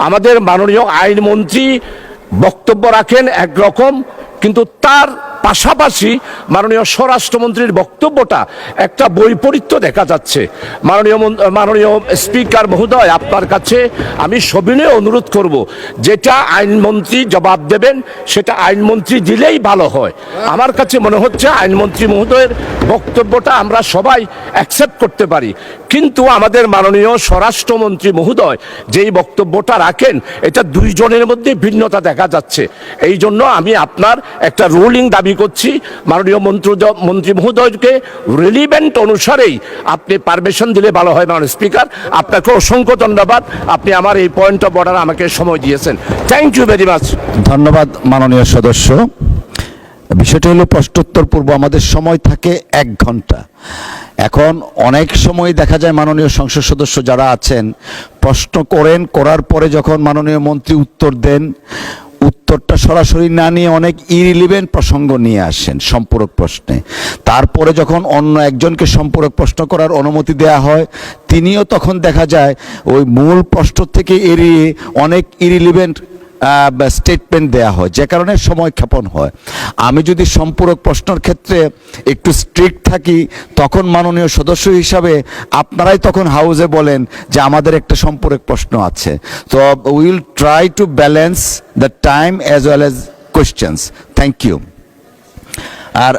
আমাদের মাননীয় আইনমন্ত্রী বক্তব্য রাখেন একরকম, কিন্তু তার পাশাপাশি মাননীয় স্বরাষ্ট্রমন্ত্রীর বক্তব্যটা একটা বৈপরীত্য দেখা যাচ্ছে। মাননীয় স্পিকার মহোদয়, আপনার কাছে আমি সবিনয়ে অনুরোধ করব, যেটা আইনমন্ত্রী জবাব দেবেন সেটা আইনমন্ত্রী দিলেই ভালো হয়। আমার কাছে মনে হচ্ছে আইনমন্ত্রী মহোদয়ের বক্তব্যটা আমরা সবাই অ্যাকসেপ্ট করতে পারি, কিন্তু আমাদের মাননীয় স্বরাষ্ট্রমন্ত্রী মহোদয় যেই বক্তব্যটা রাখেন এটা দুইজনের মধ্যে ভিন্নতা দেখা যাচ্ছে। এই জন্য আমি আপনার একটা রুলিং দাবি করছি, মাননীয় মন্ত্রী মহোদয়কে রিলিভেন্ট অনুসারেই আপনি পারমিশন দিলে ভালো হয়। মাননীয় স্পিকার, আপনাকে অসংখ্য ধন্যবাদ, আপনি আমার এই পয়েন্ট অফ অর্ডার আমাকে সময় দিয়েছেন। Thank you very much. ধন্যবাদ মাননীয় সদস্য। বিষয়টা হলো প্রশ্নোত্তর পূর্ব আমাদের সময় থাকে 1 ঘন্টা। এখন অনেক সময় দেখা যায় মাননীয় সংসদ সদস্য যারা আছেন প্রশ্ন করার পরে যখন মাননীয় মন্ত্রী উত্তর দেন, উত্তরটা সরাসরি না নিয়ে অনেক ইরিলিভেন্ট প্রসঙ্গ নিয়ে আসেন সম্পূরক প্রশ্নে। তারপরে যখন অন্য একজনকে সম্পূরক প্রশ্ন করার অনুমতি দেয়া হয়, তিনিও তখন দেখা যায় ওই মূল প্রশ্ন থেকে এড়িয়ে অনেক ইরিলিভেন্ট স্টেটমেন্ট দেয়া হয়, যে কারণে সময় ক্ষেপণ হয়। আমি যদি সম্পূরক প্রশ্নের ক্ষেত্রে একটু স্ট্রিক্ট থাকি, তখন মাননীয় সদস্য হিসাবে আপনারাই তখন হাউসে বলেন যে আমাদের একটা সম্পূরক প্রশ্ন আছে। তো will try to balance the time as well as questions. Thank you. আর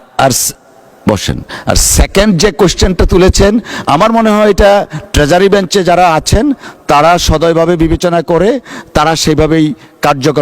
বসেন। আর সেকেন্ড যে কোশ্চেনটা তুলেছেন, আমার মনে হয় এটা ট্রেজারি বেঞ্চে যারা আছেন তারা সদয়ভাবে বিবেচনা করে তারা সেইভাবেই কার্যকর